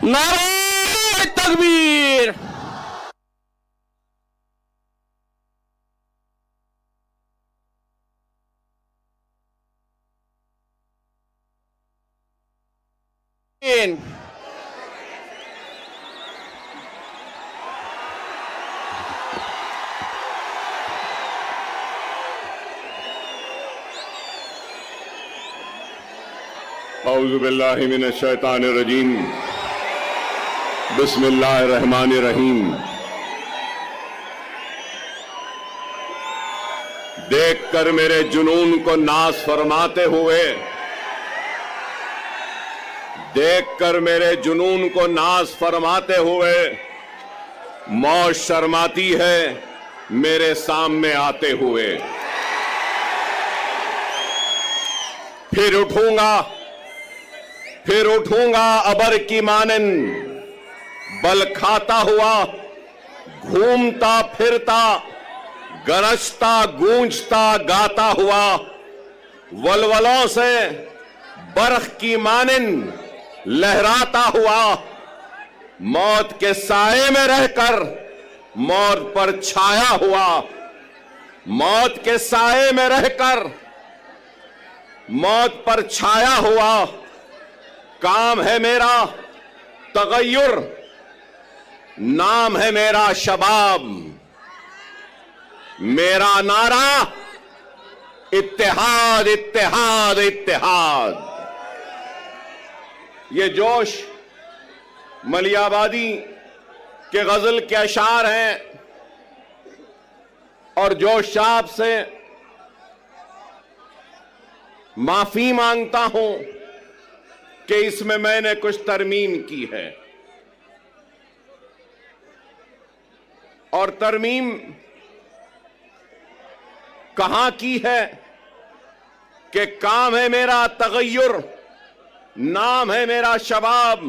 नारे तकबीर। औज़ु बिल्लाहि मिनश शैतानिर रजीम। बिस्मिल्लाहिर रहमानिर रहीम। देखकर मेरे जुनून को नाज़ फरमाते हुए, देखकर मेरे जुनून को नाज़ फरमाते हुए मौत शर्माती है मेरे सामने आते हुए। फिर उठूंगा अबर की मानन, बल खाता हुआ, घूमता फिरता, गरजता गूंजता गाता हुआ, वलवलों से बरख की मानन लहराता हुआ, मौत के साए में रहकर मौत पर छाया हुआ, मौत के साए में रहकर मौत पर छाया हुआ। काम है मेरा तगय्युर, नाम है मेरा शबाब, मेरा नारा इत्तेहाद इत्तेहाद इत्तेहाद। ये जोश मलियाबादी के गजल के अशार हैं और जोश साहब से माफी मांगता हूं कि इसमें मैंने कुछ तरमीम की है। और तरमीम कहां की है कि काम है मेरा तगय्युर, नाम है मेरा शबाब,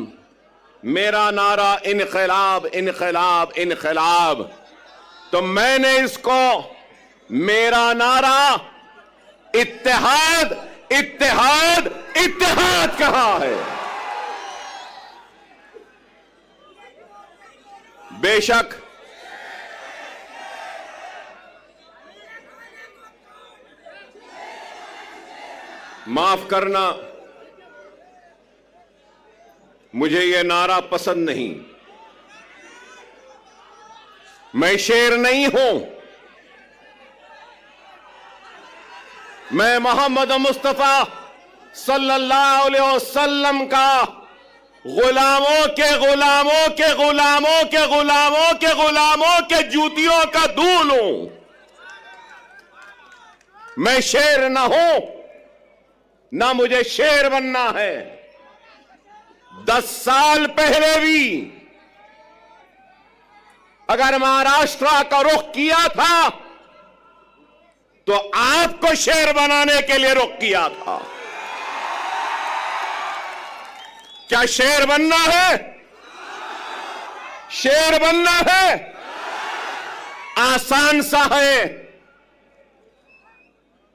मेरा नारा इनकलाब इनकलाब इनकलाब। तो मैंने इसको मेरा नारा इत्तेहाद इत्तेहाद इत्तेहाद कहा है। बेशक माफ करना, मुझे यह नारा पसंद नहीं। मैं शेर नहीं हूं, मैं मोहम्मद मुस्तफा सल्लल्लाहु अलैहि वसल्लम का गुलामों के गुलामों के गुलामों के गुलामों के गुलामों के जूतियों का दूल हूं। मैं शेर ना हूं, ना मुझे शेर बनना है। 10 साल पहले भी अगर महाराष्ट्र का रुख किया था तो आपको शेर बनाने के लिए रुख किया था। क्या शेर बनना है? शेर बनना है आसान सा है।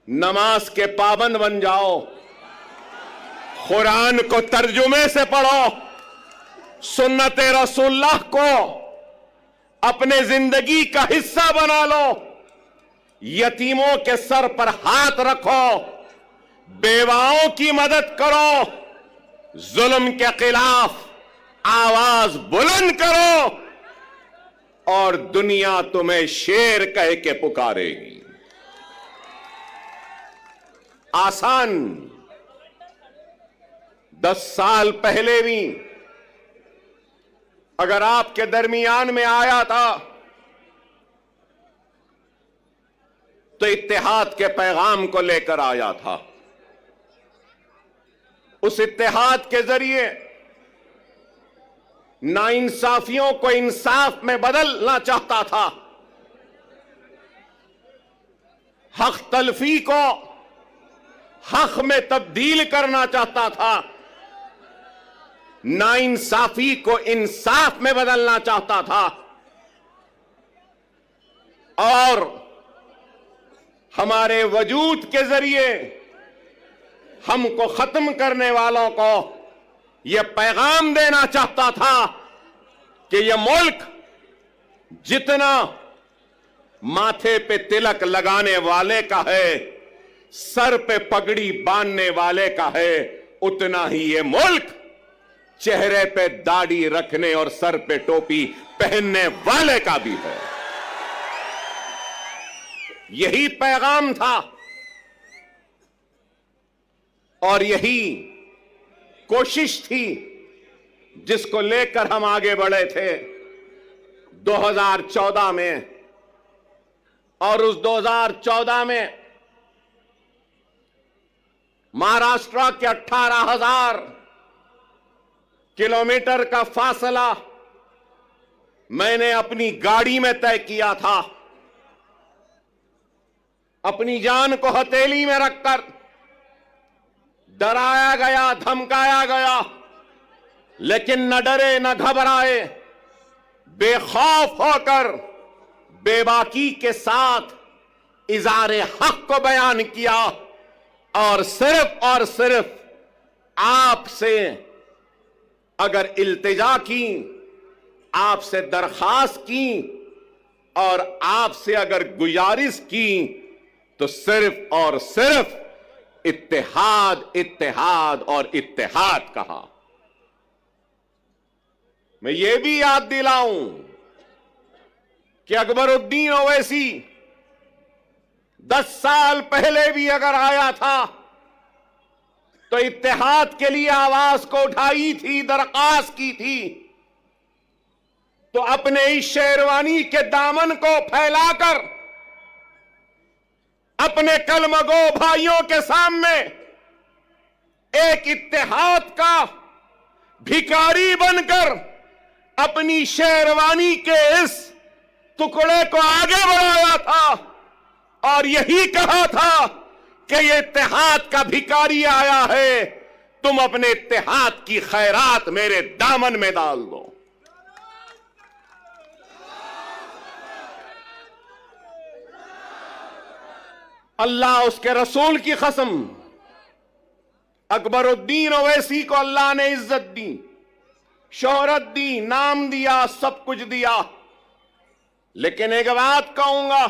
नमाज के पाबंद बन जाओ, कुरान को तर्जुमे से पढ़ो, सुन्नत रसूलुल्लाह को अपने जिंदगी का हिस्सा बना लो, यतीमों के सर पर हाथ रखो, बेवाओं की मदद करो, जुल्म के खिलाफ आवाज बुलंद करो और दुनिया तुम्हें शेर कह के पुकारेगी। आसान 10 साल पहले भी अगर आपके दरमियान में आया था तो इत्तेहाद के पैगाम को लेकर आया था। उस इत्तेहाद के जरिए नाइंसाफियों को इंसाफ में बदलना चाहता था, हक तलफी को हक में तब्दील करना चाहता था, नाइंसाफी को इंसाफ में बदलना चाहता था और हमारे वजूद के जरिए हमको खत्म करने वालों को यह पैगाम देना चाहता था कि यह मुल्क जितना माथे पे तिलक लगाने वाले का है, सर पे पगड़ी बांधने वाले का है, उतना ही यह मुल्क चेहरे पे दाढ़ी रखने और सर पे टोपी पहनने वाले का भी है। यही पैगाम था और यही कोशिश थी जिसको लेकर हम आगे बढ़े थे 2014 में। और उस 2014 में महाराष्ट्र के 18,000 किलोमीटर का फासला मैंने अपनी गाड़ी में तय किया था, अपनी जान को हथेली में रखकर। डराया गया, धमकाया गया, लेकिन न डरे न घबराए, बेखौफ होकर बेबाकी के साथ इज़ारे हक को बयान किया और सिर्फ आपसे अगर इल्तिजा की, आपसे दरखास्त की और आपसे अगर गुजारिश की तो सिर्फ और सिर्फ इत्तेहाद, इत्तेहाद और इत्तेहाद कहा। मैं ये भी याद दिलाऊं कि अकबरुद्दीन ओवैसी 10 साल पहले भी अगर आया था तो इत्तेहाद के लिए आवाज को उठाई थी, दरखास्त की थी। तो अपने इस शेरवानी के दामन को फैलाकर अपने कलमगो भाइयों के सामने एक इत्तेहाद का भिखारी बनकर अपनी शेरवानी के इस टुकड़े को आगे बढ़ाया था और यही कहा था कि ये इत्तेहाद का भिखारी आया है, तुम अपने इत्तेहाद की खैरात मेरे दामन में डाल दो। अल्लाह उसके रसूल की कसम, अकबरुद्दीन ओवैसी को अल्लाह ने इज्जत दी, शोहरत दी, नाम दिया, सब कुछ दिया। लेकिन एक बात कहूंगा,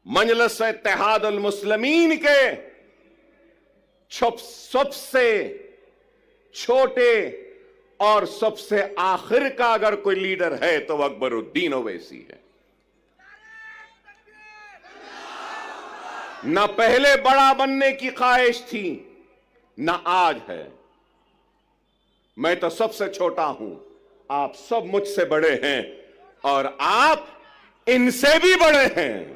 मजलिस इत्तेहादुल मुस्लिमीन के सबसे छोटे और सबसे आखिर का अगर कोई लीडर है तो अकबरुद्दीन ओवैसी है। न पहले बड़ा बनने की ख्वाहिश थी, न आज है। मैं तो सबसे छोटा हूं, आप सब मुझसे बड़े हैं और आप इनसे भी बड़े हैं।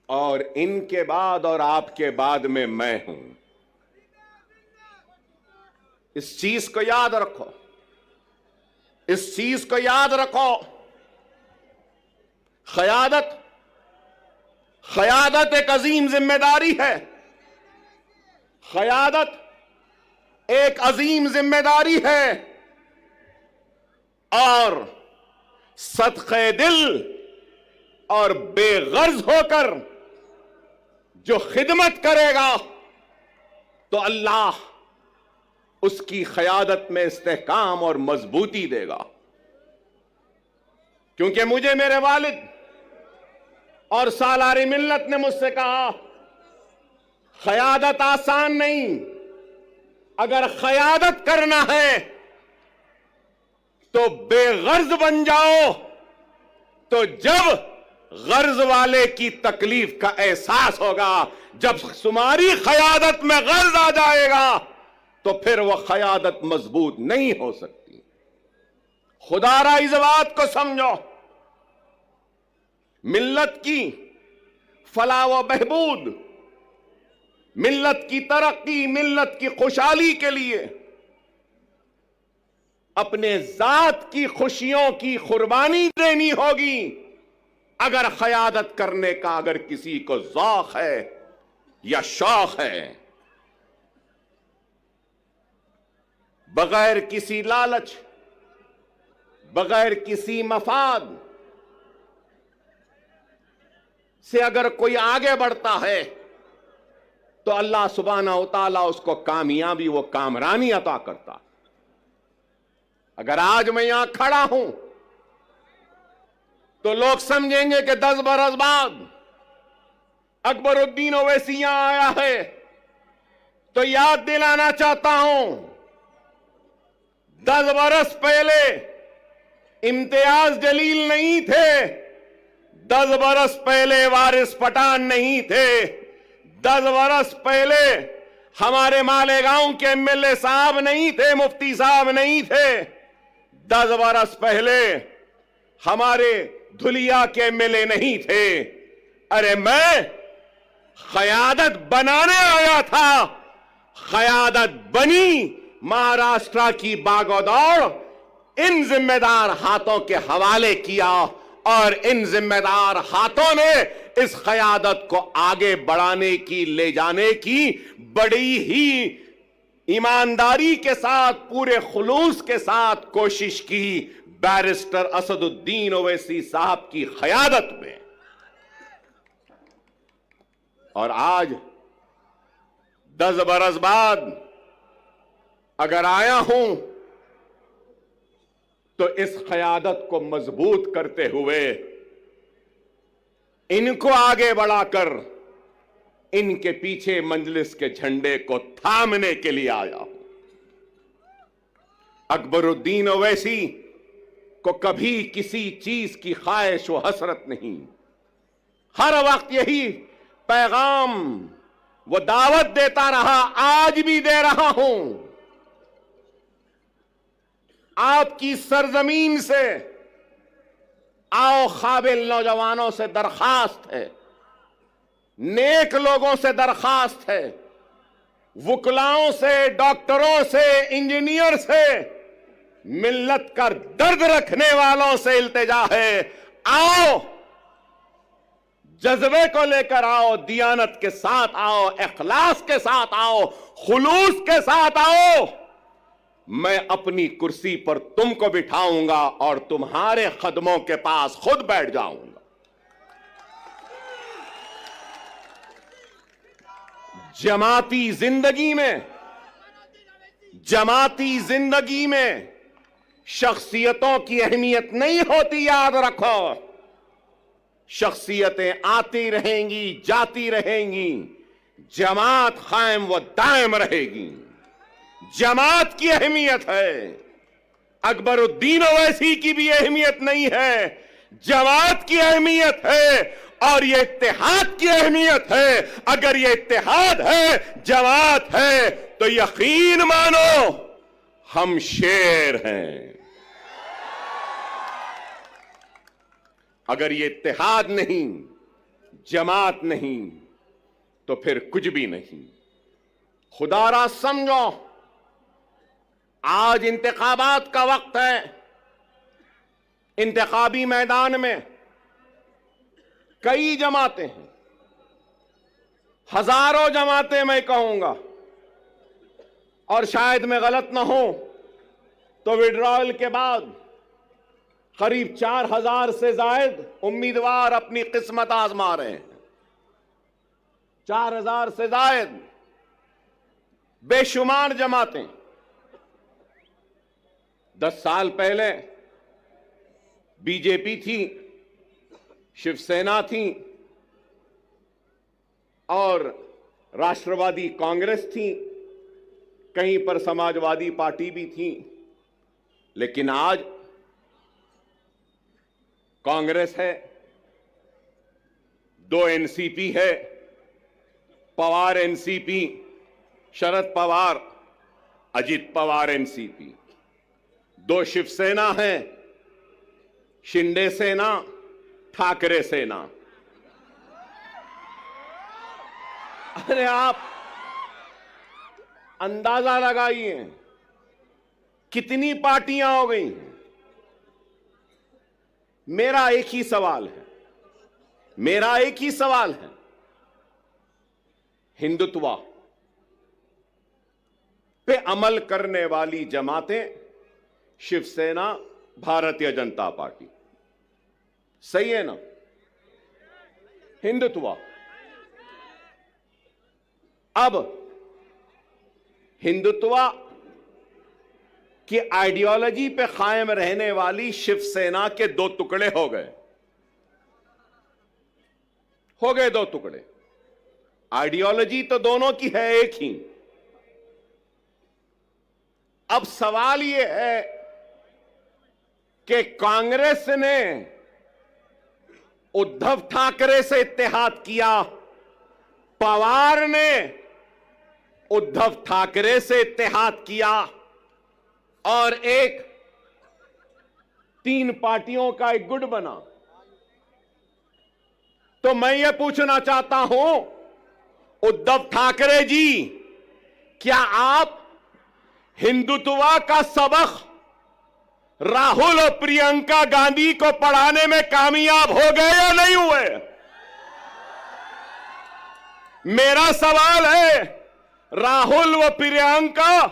और इनके बाद और आपके बाद में मैं हूं। इस चीज को याद रखो, इस चीज को याद रखो। क़यादत एक अजीम जिम्मेदारी है। क़यादत एक अजीम जिम्मेदारी है और सदक़े दिल और बेगर्ज होकर जो खिदमत करेगा तो अल्लाह उसकी क़यादत में इस्तेहकाम और मजबूती देगा। क्योंकि मुझे मेरे वालिद और सालारी मिल्लत ने मुझसे कहा, क़यादत आसान नहीं, अगर क़यादत करना है तो बेगर्ज बन जाओ। तो जब गर्ज वाले की तकलीफ का एहसास होगा, जब तुम्हारी क़यादत में गर्ज आ जाएगा तो फिर वह क़यादत मजबूत नहीं हो सकती। खुदारा इस बात को समझो, मिल्लत की फलाह व बहबूद, मिल्लत की तरक्की, मिल्लत की खुशहाली के लिए अपने जात की खुशियों की कुर्बानी देनी होगी। अगर क़यादत करने का अगर किसी को ज़ौक़ है या शौक़ है, बगैर किसी लालच, बगैर किसी मफाद से अगर कोई आगे बढ़ता है तो अल्लाह सुब्हानहू व तआला उसको कामयाबी व कामरानी अता करता। अगर आज मैं यहां खड़ा हूं तो लोग समझेंगे कि 10 बरस बाद अकबरुद्दीन ओवैसी यहां आया है, तो याद दिलाना चाहता हूं 10 बरस पहले इम्तियाज जलील नहीं थे, 10 बरस पहले वारिस पठान नहीं थे, 10 बरस पहले हमारे मालेगांव के एमएलए साहब नहीं थे, मुफ्ती साहब नहीं थे, 10 बरस पहले हमारे धुलिया के एमएलए नहीं थे। अरे मैं क़यादत बनाने आया था, क़यादत बनी, महाराष्ट्र की बागोदौड़ इन जिम्मेदार हाथों के हवाले किया और इन जिम्मेदार हाथों ने इस क़यादत को आगे बढ़ाने की, ले जाने की बड़ी ही ईमानदारी के साथ, पूरे खुलूस के साथ कोशिश की बैरिस्टर असदुद्दीन ओवैसी साहब की क़यादत में। और आज 10 बरस बाद अगर आया हूं तो इस क़यादत को मजबूत करते हुए, इनको आगे बढ़ाकर इनके पीछे मजलिस के झंडे को थामने के लिए आया हूं। अकबरुद्दीन ओवैसी को कभी किसी चीज की ख्वाहिश व हसरत नहीं, हर वक्त यही पैगाम वो दावत देता रहा, आज भी दे रहा हूं। आपकी सरजमीन से आओ, काबिल नौजवानों से दरखास्त है, नेक लोगों से दरखास्त है, वकलाओं से, डॉक्टरों से, इंजीनियर से, मिल्लत का दर्द रखने वालों से इल्तिजा है, आओ, जज्बे को लेकर आओ, दियानत के साथ आओ, इखलास के साथ आओ, खुलूस के साथ आओ। मैं अपनी कुर्सी पर तुमको बिठाऊंगा और तुम्हारे कदमों के पास खुद बैठ जाऊंगा। जमाती जिंदगी में शख्सियतों की अहमियत नहीं होती, याद रखो। शख्सियतें आती रहेंगी, जाती रहेंगी, जमात कायम व दायम रहेगी। जमात की अहमियत है, अकबरुद्दीन ओवैसी की भी अहमियत नहीं है, जमात की अहमियत है और ये इत्तेहाद की अहमियत है। अगर ये इत्तेहाद है, जमात है, तो यकीन मानो हम शेर हैं। अगर ये इत्तेहाद नहीं, जमात नहीं, तो फिर कुछ भी नहीं। खुदारा समझो, आज इंतखाबात का वक्त है। इंतखाबी मैदान में कई जमातें हैं, हजारों जमातें मैं कहूंगा, और शायद मैं गलत ना हूं तो विड्रॉल के बाद करीब 4000 से जायद उम्मीदवार अपनी किस्मत आजमा रहे हैं। 4000 से जायद बेशुमार जमातें। 10 साल पहले बीजेपी थी, शिवसेना थी और राष्ट्रवादी कांग्रेस थी, कहीं पर समाजवादी पार्टी भी थी। लेकिन आज कांग्रेस है, 2 एनसीपी है, पवार एनसीपी, शरद पवार, अजित पवार एनसीपी, 2 शिवसेना है, शिंदे सेना, ठाकरे सेना। अरे आप अंदाजा लगाइए कितनी पार्टियां हो गई। मेरा एक ही सवाल है, हिंदुत्व पे अमल करने वाली जमातें, शिवसेना, भारतीय जनता पार्टी, सही है ना? हिंदुत्व अब हिंदुत्व की आइडियोलॉजी पे कायम रहने वाली शिवसेना के दो टुकड़े हो गए दो टुकड़े। आइडियोलॉजी तो दोनों की है एक ही। अब सवाल यह है कि कांग्रेस ने उद्धव ठाकरे से इत्तेहाद किया, पवार ने उद्धव ठाकरे से इत्तेहाद किया और एक तीन पार्टियों का एक गुट बना। तो मैं ये पूछना चाहता हूं, उद्धव ठाकरे जी, क्या आप हिंदुत्व का सबक राहुल और प्रियंका गांधी को पढ़ाने में कामयाब हो गए या नहीं हुए? मेरा सवाल है, राहुल व प्रियंका,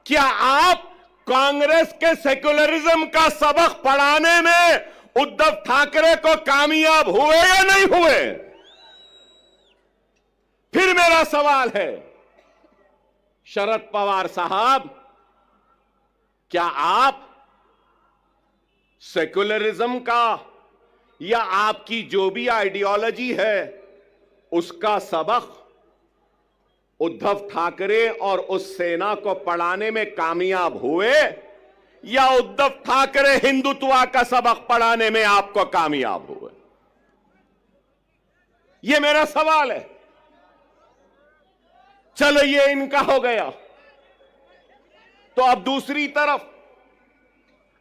क्या आप कांग्रेस के सेक्युलरिज्म का सबक पढ़ाने में उद्धव ठाकरे को कामयाब हुए या नहीं हुए? फिर मेरा सवाल है, शरद पवार साहब, क्या आप सेक्युलरिज्म का या आपकी जो भी आइडियोलॉजी है उसका सबक उद्धव ठाकरे और उस सेना को पढ़ाने में कामयाब हुए, या उद्धव ठाकरे हिंदुत्व का सबक पढ़ाने में आपको कामयाब हुए? यह मेरा सवाल है। चलो ये इनका हो गया, तो अब दूसरी तरफ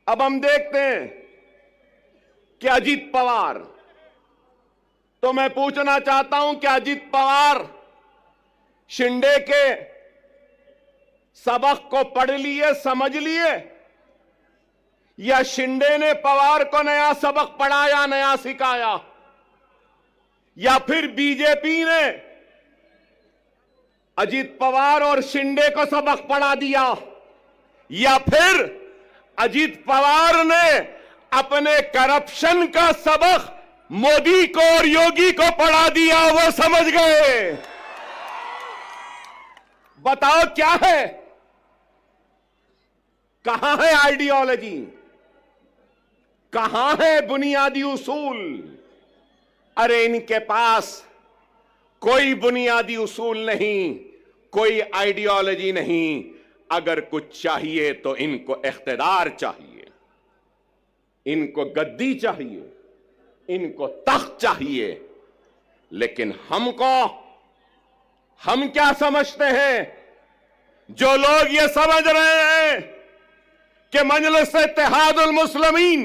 अब हम देखते हैं कि अजीत पवार, तो मैं पूछना चाहता हूं कि अजीत पवार शिंदे के सबक को पढ़ लिए, समझ लिए, या शिंदे ने पवार को नया सबक पढ़ाया, नया सिखाया, या फिर बीजेपी ने अजीत पवार और शिंदे को सबक पढ़ा दिया, या फिर अजीत पवार ने अपने करप्शन का सबक मोदी को और योगी को पढ़ा दिया, वो समझ गए? बताओ क्या है, कहां है आइडियोलॉजी, कहां है बुनियादी उसूल? अरे इनके पास कोई बुनियादी उसूल नहीं, कोई आइडियोलॉजी नहीं। अगर कुछ चाहिए तो इनको इख्तिदार चाहिए, इनको गद्दी चाहिए, इनको तख्त चाहिए। लेकिन हम क्या समझते हैं? जो लोग ये समझ रहे हैं कि मजलिस इत्तेहादुल मुस्लिमीन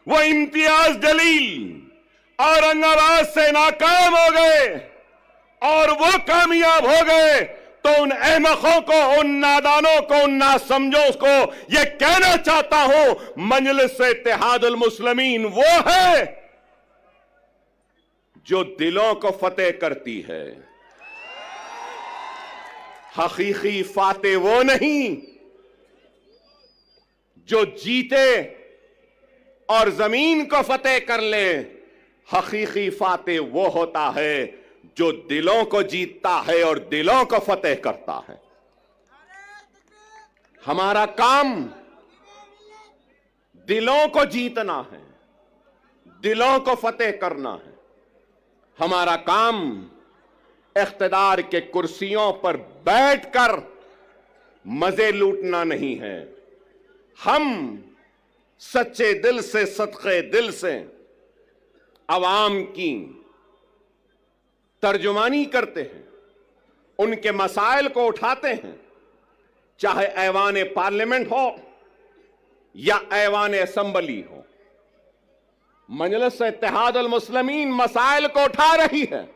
वो इम्तियाज जलील औरंगाबाद से नाकाम हो गए और वो कामयाब हो गए, तो उन अहमकों को, उन नादानों को, उन नासमझों को ये कहना चाहता हूं, मजलिस इत्तेहादुल मुस्लिमीन वो है जो दिलों को फतेह करती है। हकीकी फातेह वो नहीं जो जीते और जमीन को फतेह कर ले। हकीकी फातेह वो होता है जो दिलों को जीतता है और दिलों को फतेह करता है। हमारा काम दिलों को जीतना है, दिलों को फतेह करना है। हमारा काम इख्तिदार के कुर्सियों पर बैठकर मजे लूटना नहीं है। हम सच्चे दिल से, सदके दिल से अवाम की तर्जुमानी करते हैं, उनके मसाइल को उठाते हैं, चाहे ऐवान पार्लियामेंट हो या ऐवान असेंबली हो। मजलिस इत्तेहादुल मुस्लिमीन मसाइल को उठा रही है।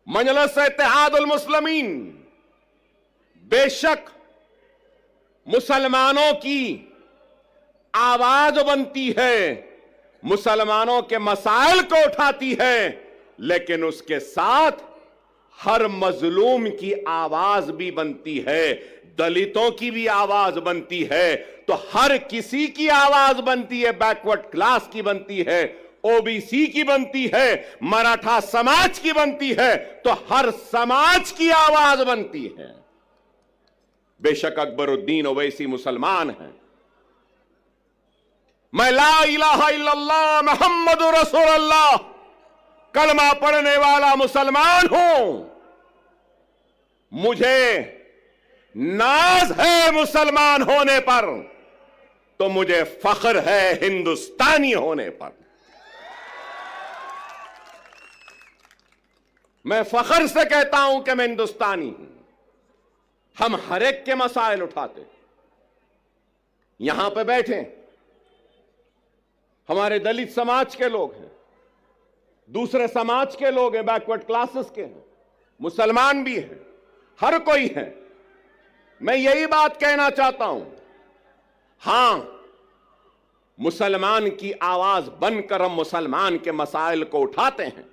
मजलिस इत्तेहादुल मुस्लिमीन बेशक मुसलमानों की आवाज बनती है, मुसलमानों के मसाइल को उठाती है, लेकिन उसके साथ हर मजलूम की आवाज भी बनती है, दलितों की भी आवाज बनती है, तो हर किसी की आवाज बनती है, बैकवर्ड क्लास की बनती है, ओबीसी की बनती है, मराठा समाज की बनती है, तो हर समाज की आवाज बनती है। बेशक अकबरुद्दीन ओवैसी मुसलमान हैं, मैं ला इलाहा इल्लल्लाह मुहम्मदुर रसूलुल्लाह कलमा पढ़ने वाला मुसलमान हूं। मुझे नाज है मुसलमान होने पर, तो मुझे फख्र है हिंदुस्तानी होने पर। मैं फख्र से कहता हूं कि मैं हिंदुस्तानी हूं। हम हर एक के मसाइल उठाते, यहां पे बैठे हमारे दलित समाज के लोग हैं, दूसरे समाज के लोग हैं, बैकवर्ड क्लासेस के हैं, मुसलमान भी हैं, हर कोई है। मैं यही बात कहना चाहता हूं, हां मुसलमान की आवाज बनकर हम मुसलमान के मसाइल को उठाते हैं।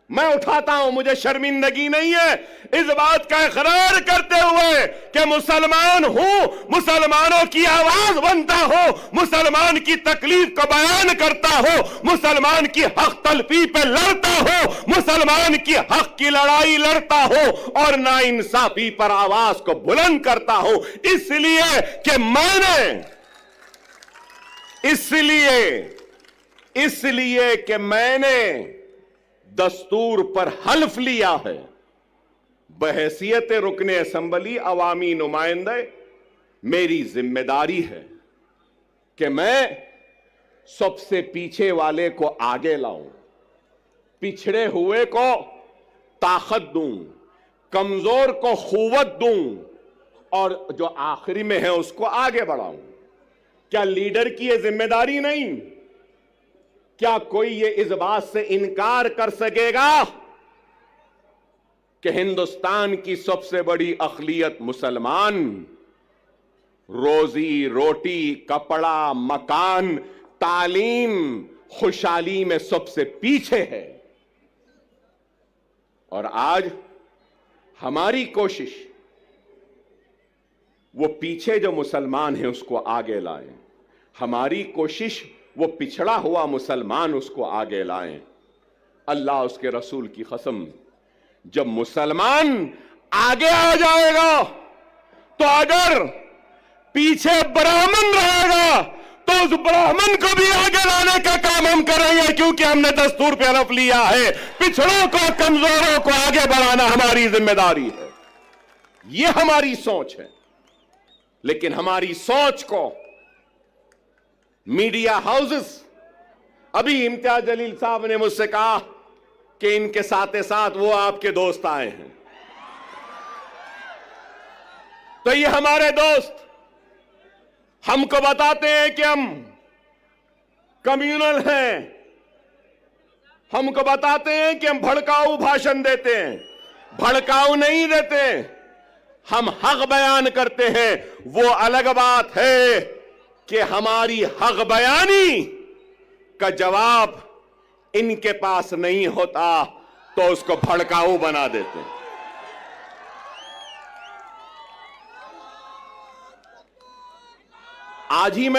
मैं उठाता हूं, मुझे शर्मिंदगी नहीं है इस बात का इकरार करते हुए कि मुसलमान हूं, मुसलमानों की आवाज बनता हो, मुसलमान की तकलीफ को बयान करता हो, मुसलमान की हक तलफी पे लड़ता हो, मुसलमान की हक की लड़ाई लड़ता हो और नाइंसाफी पर आवाज को बुलंद करता हो। इसलिए कि मैंने दस्तूर पर हल्फ लिया है, बहैसियत रुकने असेंबली अवामी नुमाइंदे मेरी जिम्मेदारी है कि मैं सबसे पीछे वाले को आगे लाऊं, पिछड़े हुए को ताकत दूं, कमजोर को कुव्वत दूं और जो आखिरी में है उसको आगे बढ़ाऊं। क्या लीडर की यह जिम्मेदारी नहीं? क्या कोई ये इस बात से इनकार कर सकेगा कि हिंदुस्तान की सबसे बड़ी अक़लियत मुसलमान रोजी रोटी, कपड़ा, मकान, तालीम, खुशहाली में सबसे पीछे है? और आज हमारी कोशिश वो पीछे जो मुसलमान है उसको आगे लाएं, हमारी कोशिश वो पिछड़ा हुआ मुसलमान उसको आगे लाएं। अल्लाह उसके रसूल की कसम, जब मुसलमान आगे आ जाएगा तो अगर पीछे ब्राह्मण रहेगा तो उस ब्राह्मण को भी आगे लाने का काम हम करेंगे, क्योंकि हमने दस्तूर पे हलफ लिया है पिछड़ों को, कमजोरों को आगे बढ़ाना हमारी जिम्मेदारी है। ये हमारी सोच है। लेकिन हमारी सोच को मीडिया हाउसेस, अभी इम्तियाज जलील साहब ने मुझसे कहा कि इनके साथ साथ वो आपके दोस्त आए हैं, तो ये हमारे दोस्त हमको बताते हैं कि हम कम्युनल हैं, हमको बताते हैं कि हम भड़काऊ भाषण देते हैं। भड़काऊ नहीं देते, हम हक बयान करते हैं। वो अलग बात है कि हमारी हक बयानी का जवाब इनके पास नहीं होता तो उसको भड़काऊ बना देते हैं। आज ही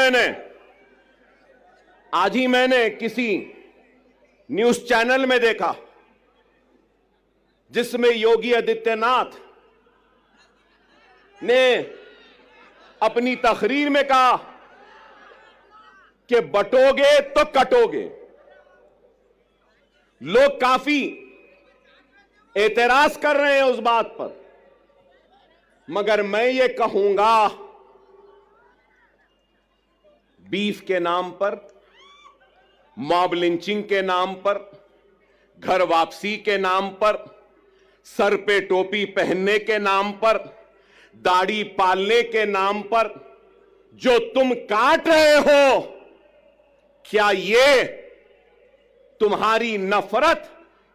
मैंने किसी न्यूज चैनल में देखा जिसमें योगी आदित्यनाथ ने अपनी तकरीर में कहा कि बटोगे तो कटोगे। लोग काफी एतराज कर रहे हैं उस बात पर, मगर मैं ये कहूंगा, बीफ के नाम पर, मॉब लिंचिंग के नाम पर, घर वापसी के नाम पर, सर पे टोपी पहनने के नाम पर, दाढ़ी पालने के नाम पर जो तुम काट रहे हो, क्या ये तुम्हारी नफरत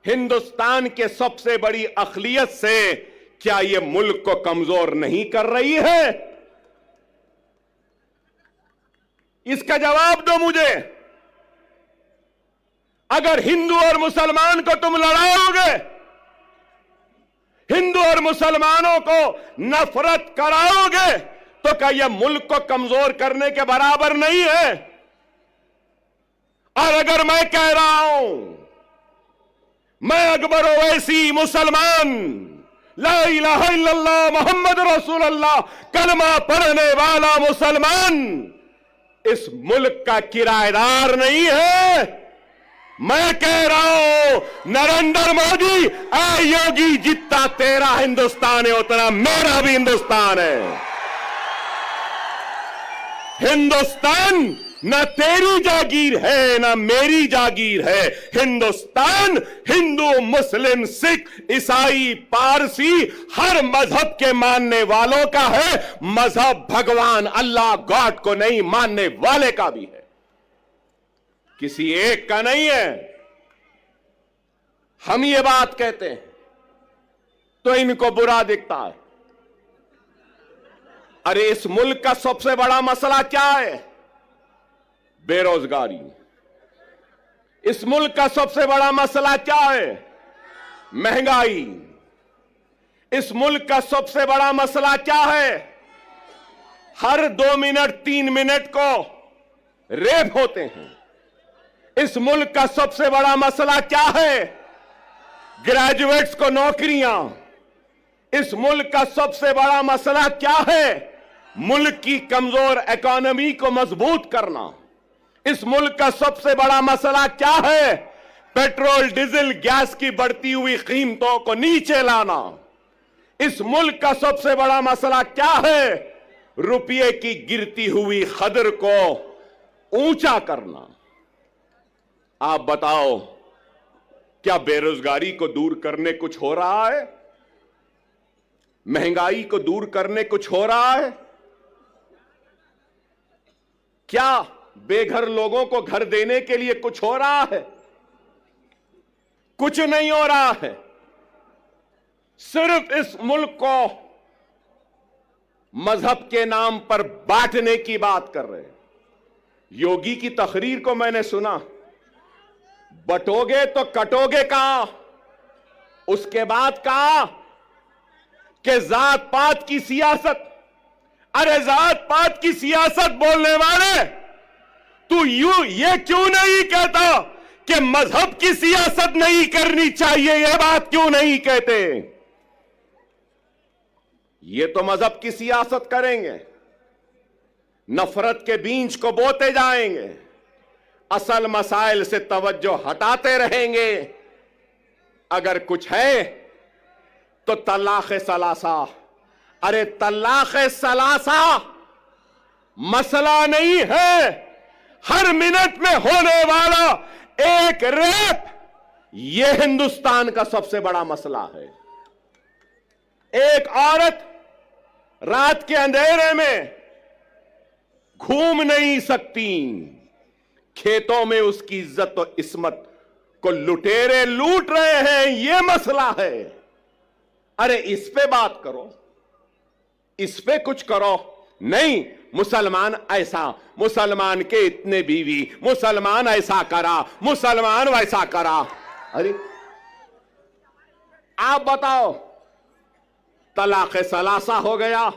हिंदुस्तान के सबसे बड़ी अक़लियत से, क्या ये मुल्क को कमजोर नहीं कर रही है? इसका जवाब दो मुझे। अगर हिंदू और मुसलमान को तुम लड़ाओगे, हिंदू और मुसलमानों को नफरत कराओगे, तो क्या यह मुल्क को कमजोर करने के बराबर नहीं है? और अगर मैं कह रहा हूं मैं अकबर ओवैसी मुसलमान ला इलाहा इल्लल्लाह मोहम्मद रसूलुल्लाह कलमा पढ़ने वाला मुसलमान इस मुल्क का किराएदार नहीं है। मैं कह रहा हूं नरेंद्र मोदी आ योगी, जितना तेरा हिंदुस्तान है उतना मेरा भी हिंदुस्तान है। हिंदुस्तान ना तेरी जागीर है ना मेरी जागीर है। हिंदुस्तान हिंदू मुस्लिम सिख ईसाई पारसी हर मजहब के मानने वालों का है। मजहब भगवान अल्लाह गॉड को नहीं मानने वाले का भी है, किसी एक का नहीं है। हम ये बात कहते हैं तो इनको बुरा दिखता है। अरे इस मुल्क का सबसे बड़ा मसला क्या है? बेरोजगारी। इस मुल्क का सबसे बड़ा मसला क्या है? महंगाई। इस मुल्क का सबसे बड़ा मसला क्या है? हर 2 मिनट 3 मिनट को रेप होते हैं। इस मुल्क का सबसे बड़ा मसला क्या है? ग्रेजुएट्स को नौकरियां। इस मुल्क का सबसे बड़ा मसला क्या है? मुल्क की कमजोर इकोनॉमी को मजबूत करना। इस मुल्क का सबसे बड़ा मसला क्या है? पेट्रोल डीजल गैस की बढ़ती हुई कीमतों को नीचे लाना। इस मुल्क का सबसे बड़ा मसला क्या है? रुपये की गिरती हुई कदर को ऊंचा करना। आप बताओ, क्या बेरोजगारी को दूर करने कुछ हो रहा है? महंगाई को दूर करने कुछ हो रहा है? क्या बेघर लोगों को घर देने के लिए कुछ हो रहा है? कुछ नहीं हो रहा है। सिर्फ इस मुल्क को मजहब के नाम पर बांटने की बात कर रहे हैं। योगी की तकरीर को मैंने सुना, बटोगे तो कटोगे कहां? उसके बाद कहा कि जात पात की सियासत। अरे जात पात की सियासत बोलने वाले, तू ये क्यों नहीं कहता कि मजहब की सियासत नहीं करनी चाहिए? यह बात क्यों नहीं कहते? ये तो मजहब की सियासत करेंगे, नफरत के बीज को बोते जाएंगे, असल मसाइल से तवज्जो हटाते रहेंगे। अगर कुछ है तो तलाक सलासा। अरे तलाक सलासा मसला नहीं है। हर मिनट में होने वाला एक रेप, यह हिंदुस्तान का सबसे बड़ा मसला है। एक औरत रात के अंधेरे में घूम नहीं सकती, खेतों में उसकी इज्जत और इस्मत को लुटेरे लूट रहे हैं, यह मसला है। अरे इस पे बात करो, इस पे कुछ करो। नहीं, मुसलमान ऐसा, मुसलमान के इतने बीवी, मुसलमान ऐसा करा, मुसलमान वैसा करा। अरे आप बताओ, तलाक सलासा हो गया,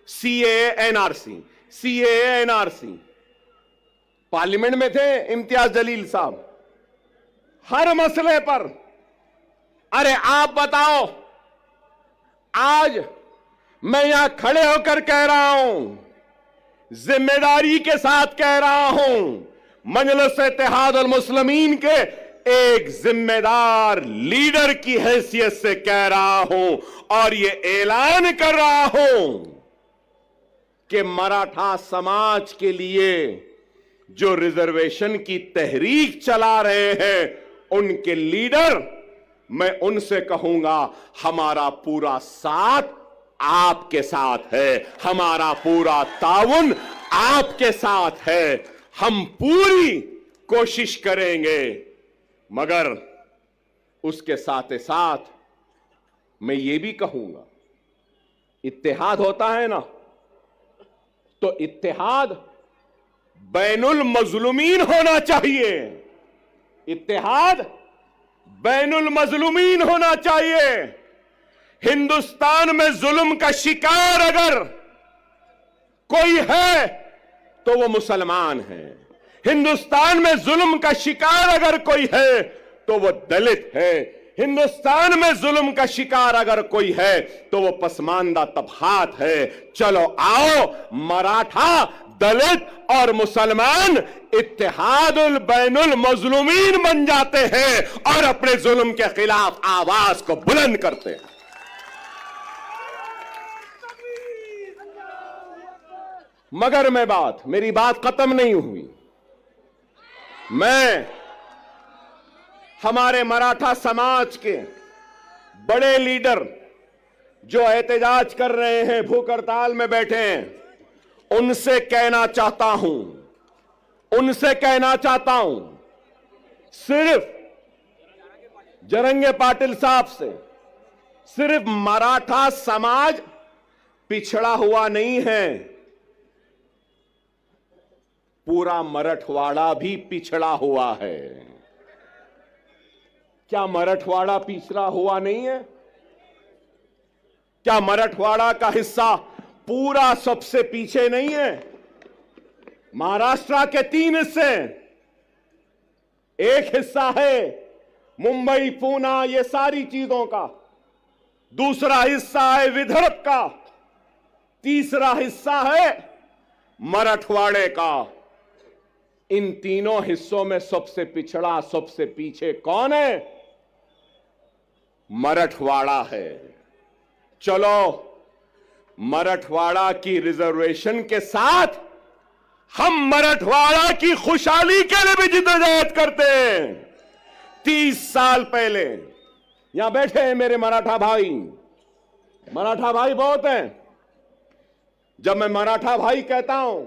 CAA NRC, CAA NRC. Parliament में थे इम्तियाज जलील साहब, हर मसले पर। अरे आप बताओ, आज मैं यहां खड़े होकर कह रहा हूं, जिम्मेदारी के साथ कह रहा हूं, मजलिस इत्तेहाद अल मुस्लिमीन के एक जिम्मेदार लीडर की हैसियत से कह रहा हूं और यह ऐलान कर रहा हूं कि मराठा समाज के लिए जो रिजर्वेशन की तहरीक चला रहे हैं उनके लीडर, मैं उनसे कहूंगा हमारा पूरा साथ आपके साथ है, हमारा पूरा ताउन आपके साथ है। हम पूरी कोशिश करेंगे, मगर उसके साथ ही साथ मैं ये भी कहूंगा, इत्तेहाद होता है ना, तो इत्तेहाद बैनुल मजलूमीन होना चाहिए। इत्तेहाद बैनुल मजलूमीन होना चाहिए। हिंदुस्तान में जुल्म का शिकार अगर कोई है तो वो मुसलमान है। हिंदुस्तान में जुल्म का शिकार अगर कोई है तो वो दलित है। हिंदुस्तान में जुल्म का शिकार अगर कोई है तो वो पसमानदा तबकात है। चलो आओ, मराठा, दलित और मुसलमान इत्तेहादुल बैनुल मजलूमीन बन जाते हैं और अपने जुल्म के खिलाफ आवाज को बुलंद करते हैं। मगर मेरी बात खत्म नहीं हुई। मैं हमारे मराठा समाज के बड़े लीडर जो एहतजाज कर रहे हैं, भूख हड़ताल में बैठे हैं, उनसे कहना चाहता हूं, सिर्फ जरंगे पाटिल साहब से सिर्फ मराठा समाज पिछड़ा हुआ नहीं है, पूरा मराठवाड़ा भी पिछड़ा हुआ है। क्या मराठवाड़ा पिछड़ा हुआ नहीं है? क्या मराठवाड़ा का हिस्सा पूरा सबसे पीछे नहीं है? महाराष्ट्र के 3 हिस्से, एक हिस्सा है मुंबई, पूना, ये सारी चीजों का, दूसरा हिस्सा है विदर्भ का, तीसरा हिस्सा है मराठवाड़े का। इन तीनों हिस्सों में सबसे पिछड़ा, सबसे पीछे कौन है? मराठवाड़ा है। चलो, मराठवाड़ा की रिजर्वेशन के साथ हम मराठवाड़ा की खुशहाली के लिए भी जिद्दोजहद करते हैं। 30 साल पहले यहां बैठे हैं मेरे मराठा भाई बहुत हैं। जब मैं मराठा भाई कहता हूं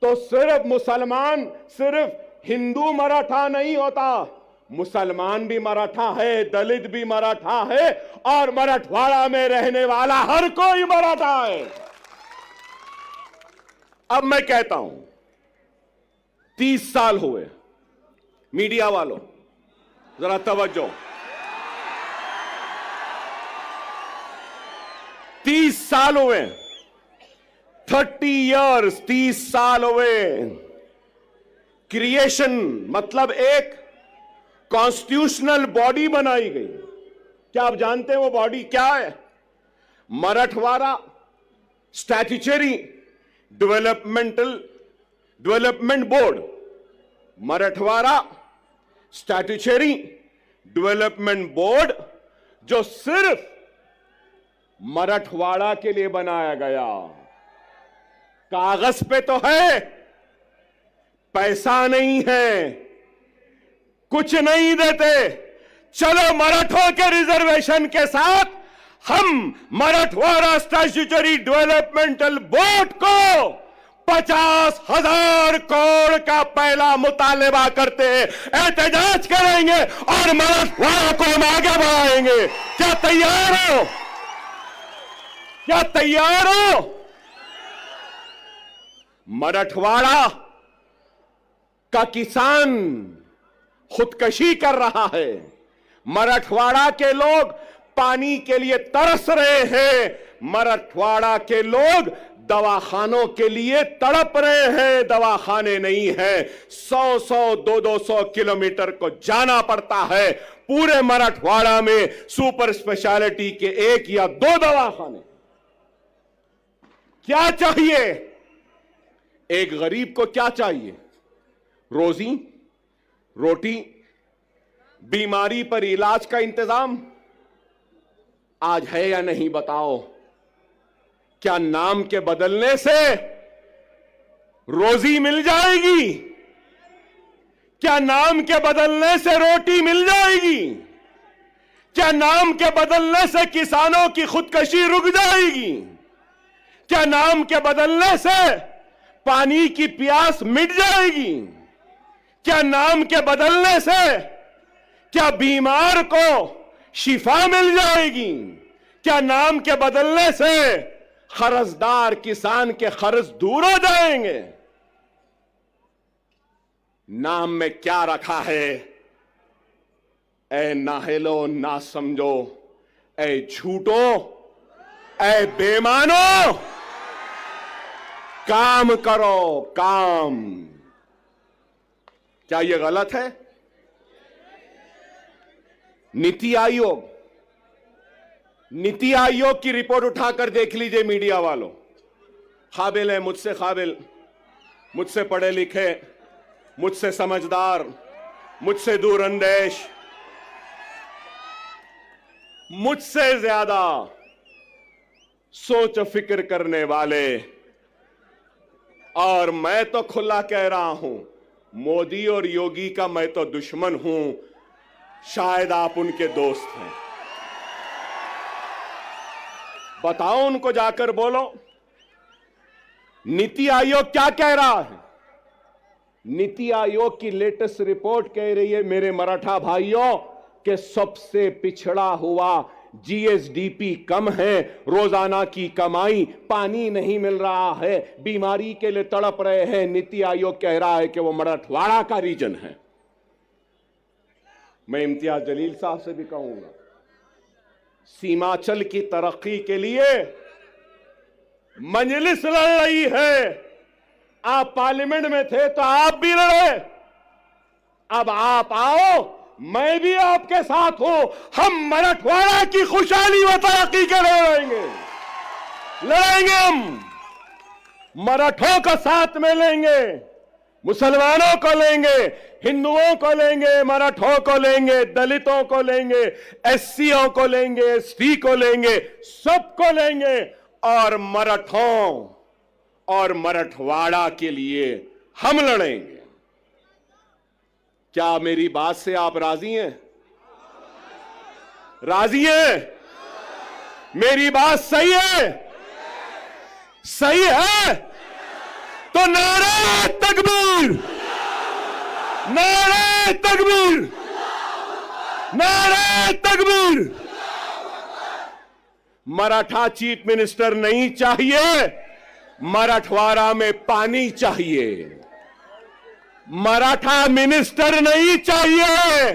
तो सिर्फ मुसलमान, सिर्फ हिंदू मराठा नहीं होता, मुसलमान भी मराठा है, दलित भी मराठा है और मराठवाड़ा में रहने वाला हर कोई मराठा है। अब मैं कहता हूं, 30 साल हुए, मीडिया वालों जरा तवज्जो, 30 साल हुए, 30 इयर्स, 30 साल हुए। क्रिएशन मतलब एक कॉन्स्टिट्यूशनल बॉडी बनाई गई। क्या आप जानते हैं वो बॉडी क्या है? Marathwada statutory development board. Marathwada statutory development board जो सिर्फ मराठवाड़ा के लिए बनाया गया। कागज पे तो है, पैसा नहीं है, कुछ नहीं देते। चलो, मराठों के रिजर्वेशन के साथ हम मराठवाड़ा स्टैट्यूटरी डेवलपमेंटल बोर्ड को 50,000 करोड़ का पहला मुतालबा करते हैं, एहतजाज करेंगे और मराठवाड़ा को हम आगे बढ़ाएंगे। क्या तैयार हो? क्या तैयार हो? मराठवाड़ा का किसान खुदकशी कर रहा है। मराठवाड़ा के लोग पानी के लिए तरस रहे हैं। मराठवाड़ा के लोग दवाखानों के लिए तड़प रहे हैं, दवाखाने नहीं है। 100-100, 200-200 किलोमीटर को जाना पड़ता है। पूरे मराठवाड़ा में सुपर स्पेशलिटी के 1 या 2 दवाखाने। क्या चाहिए? एक गरीब को क्या चाहिए? रोजी, रोटी, बीमारी पर इलाज का इंतजाम आज है या नहीं बताओ? क्या नाम के बदलने से रोजी मिल जाएगी? क्या नाम के बदलने से रोटी मिल जाएगी? क्या नाम के बदलने से किसानों की खुदकशी रुक जाएगी? क्या नाम के बदलने से पानी की प्यास मिट जाएगी? क्या नाम के बदलने से क्या बीमार को शिफा मिल जाएगी? क्या नाम के बदलने से कर्जदार किसान के कर्ज दूर हो जाएंगे? नाम में क्या रखा है? ऐ नाहेलो ना समझो, ऐ झूठो, ऐ बेमानो, काम करो काम। क्या यह गलत है? नीति आयोग की रिपोर्ट उठाकर देख लीजिए मीडिया वालों। काबिल है, मुझसे काबिल, मुझसे पढ़े लिखे, मुझसे समझदार, मुझसे दूरअंदेश, मुझसे ज्यादा सोच फिक्र करने वाले, और मैं तो खुला कह रहा हूं, मोदी और योगी का मैं तो दुश्मन हूं, शायद आप उनके दोस्त हैं। बताओ, उनको जाकर बोलो। नीति आयोग क्या कह रहा है? नीति आयोग की लेटेस्ट रिपोर्ट कह रही है, मेरे मराठा भाइयों, कि सबसे पिछड़ा हुआ जीएसडीपी कम है, रोजाना की कमाई, पानी नहीं मिल रहा है, बीमारी के लिए तड़प रहे हैं। नीति आयोग कह रहा है कि वो मराठवाड़ा का रीजन है। मैं इम्तियाज जलील साहब से भी कहूंगा, सीमांचल की तरक्की के लिए मजलिस लड़ रही है। आप पार्लियामेंट में थे तो आप भी लड़े, अब आप आओ, मैं भी आपके साथ हूं। हम मराठवाड़ा की खुशहाली व तरक्की के लिए लड़ेंगे। हम मराठों का साथ में लेंगे, मुसलमानों को लेंगे, हिंदुओं को लेंगे, मराठों को लेंगे, दलितों को लेंगे, एससीओ को लेंगे, एसटी को लेंगे, सबको लेंगे, और मराठों और मराठवाड़ा के लिए हम लड़ेंगे। क्या मेरी बात से आप राजी हैं? राजी हैं? मेरी बात सही है? सही है तो नारे तकबीर, नारे तकबीर, नारे तकबीर। मराठा चीफ मिनिस्टर नहीं चाहिए, मराठवाड़ा में पानी चाहिए। मराठा मिनिस्टर नहीं चाहिए,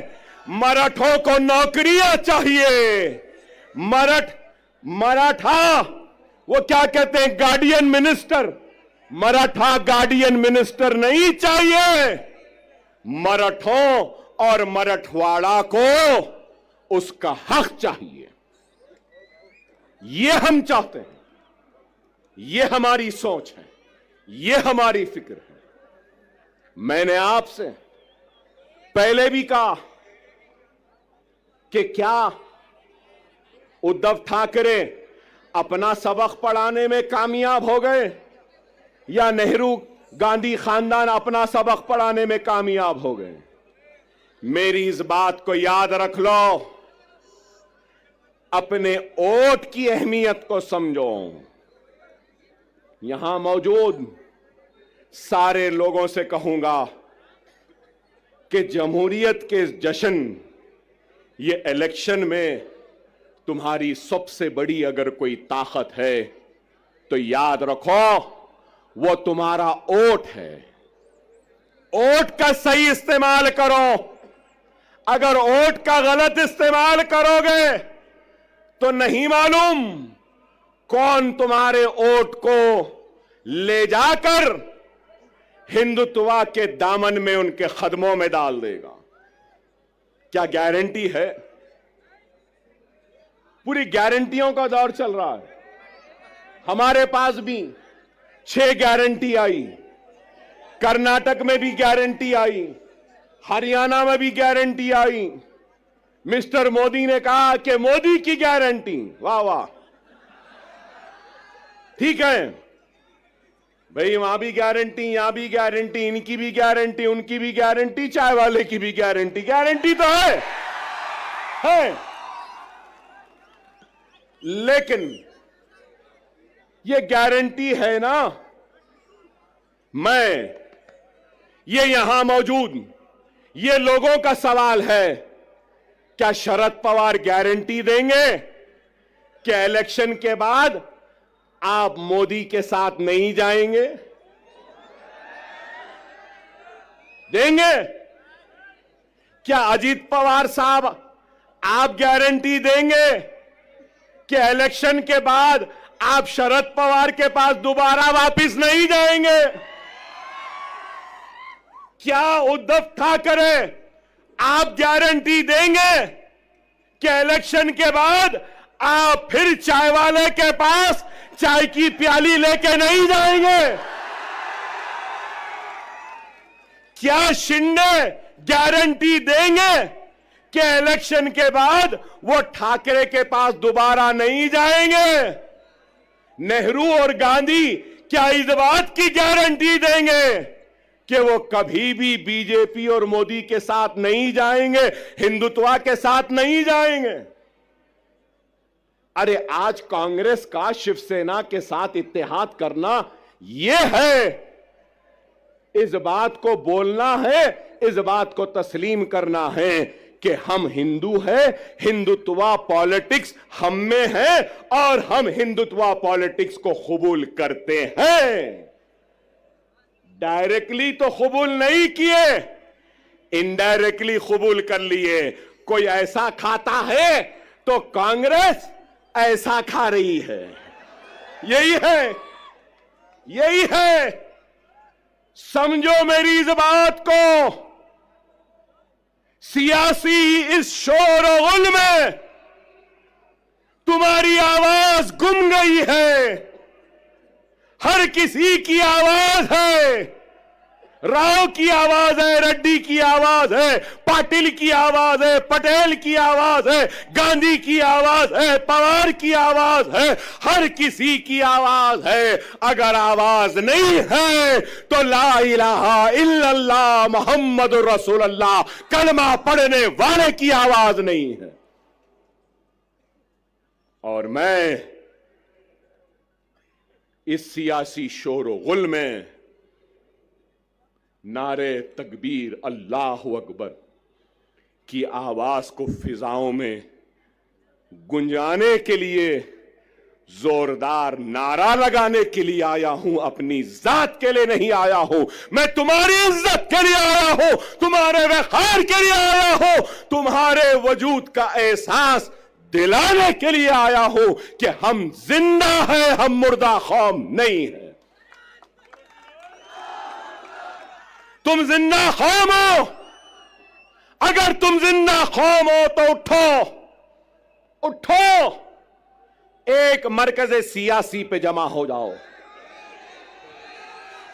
मराठों को नौकरियां चाहिए। मराठा वो क्या कहते हैं, guardian minister, Maratha guardian minister नहीं चाहिए। मराठों और मराठवाड़ा को उसका हक चाहिए। ये हम चाहते हैं, ये हमारी सोच है, ये हमारी फिक्र है। मैंने आपसे पहले भी कहा कि क्या उद्धव ठाकरे अपना सबक पढ़ाने में कामयाब हो गए, या नेहरू गांधी खानदान अपना सबक पढ़ाने में कामयाब हो गए? मेरी इस बात को याद रख लो, अपने वोट की अहमियत को समझो। यहां मौजूद सारे लोगों से कहूंगा कि जमहूरियत के जश्न, ये इलेक्शन में तुम्हारी सबसे बड़ी अगर कोई ताकत है तो याद रखो, वो तुम्हारा वोट है। वोट का सही इस्तेमाल करो। अगर वोट का गलत इस्तेमाल करोगे तो नहीं मालूम कौन तुम्हारे वोट को ले जाकर हिंदुत्व के दामन में, उनके कदमों में डाल देगा। क्या गारंटी है? पूरी गारंटियों का दौर चल रहा है। हमारे पास भी 6 गारंटी आई, कर्नाटक में भी गारंटी आई, हरियाणा में भी गारंटी आई। मिस्टर मोदी ने कहा कि मोदी की गारंटी, वाह वाह, ठीक है भाई, वहां भी गारंटी, यहां भी गारंटी, इनकी भी गारंटी, उनकी भी गारंटी, चाय वाले की भी गारंटी। गारंटी तो है। लेकिन ये गारंटी है ना, ये यहां मौजूद ये लोगों का सवाल है, क्या शरद पवार गारंटी देंगे कि इलेक्शन के बाद आप मोदी के साथ नहीं जाएंगे? देंगे? क्या अजीत पवार साहब आप गारंटी देंगे कि इलेक्शन के बाद आप शरद पवार के पास दोबारा वापस नहीं जाएंगे? क्या उद्धव ठाकरे आप गारंटी देंगे कि इलेक्शन के बाद आप फिर चाय वाले के पास चाय की प्याली लेके नहीं जाएंगे? क्या शिंदे गारंटी देंगे कि इलेक्शन के बाद वो ठाकरे के पास दोबारा नहीं जाएंगे? नेहरू और गांधी क्या इस बात की गारंटी देंगे कि वो कभी भी बीजेपी और मोदी के साथ नहीं जाएंगे, हिंदुत्व के साथ नहीं जाएंगे? अरे आज कांग्रेस का शिवसेना के साथ इत्तेहाद करना यह है, इस बात को बोलना है, इस बात को तस्लीम करना है कि हम हिंदू हैं, हिंदुत्व पॉलिटिक्स हम में है और हम हिंदुत्व पॉलिटिक्स को कबूल करते हैं। डायरेक्टली तो कबूल नहीं किए, इनडायरेक्टली कबूल कर लिए। कोई ऐसा खाता है तो कांग्रेस ऐसा खा रही है। यही है, यही है। समझो मेरी इस बात को। सियासी इस शोर और गुल में तुम्हारी आवाज गुम गई है। हर किसी की आवाज है। राव की आवाज है, रेड्डी की आवाज है, पाटिल की आवाज है, पटेल की आवाज है, गांधी की आवाज है, पवार की आवाज है, हर किसी की आवाज है। अगर आवाज नहीं है तो ला इलाहा इल्लल्लाह मुहम्मदुर रसूलुल्लाह कलमा पढ़ने वाले की आवाज नहीं है। और मैं इस सियासी शोर गुल में नारे तकबीर अल्लाह अकबर की आवाज को फिजाओं में गुंजाने के लिए, जोरदार नारा लगाने के लिए आया हूं। अपनी जात के लिए नहीं आया हूं। मैं तुम्हारी इज्जत के लिए आया हूं, तुम्हारे वक़ार के लिए आया हूं, तुम्हारे वजूद का एहसास दिलाने के लिए आया हूं कि हम जिंदा हैं, हम मुर्दा कौम नहीं है। तुम जिंदा कौम हो। अगर तुम जिंदा कौम हो तो उठो, उठो, एक मरकज़े सियासी पे जमा हो जाओ।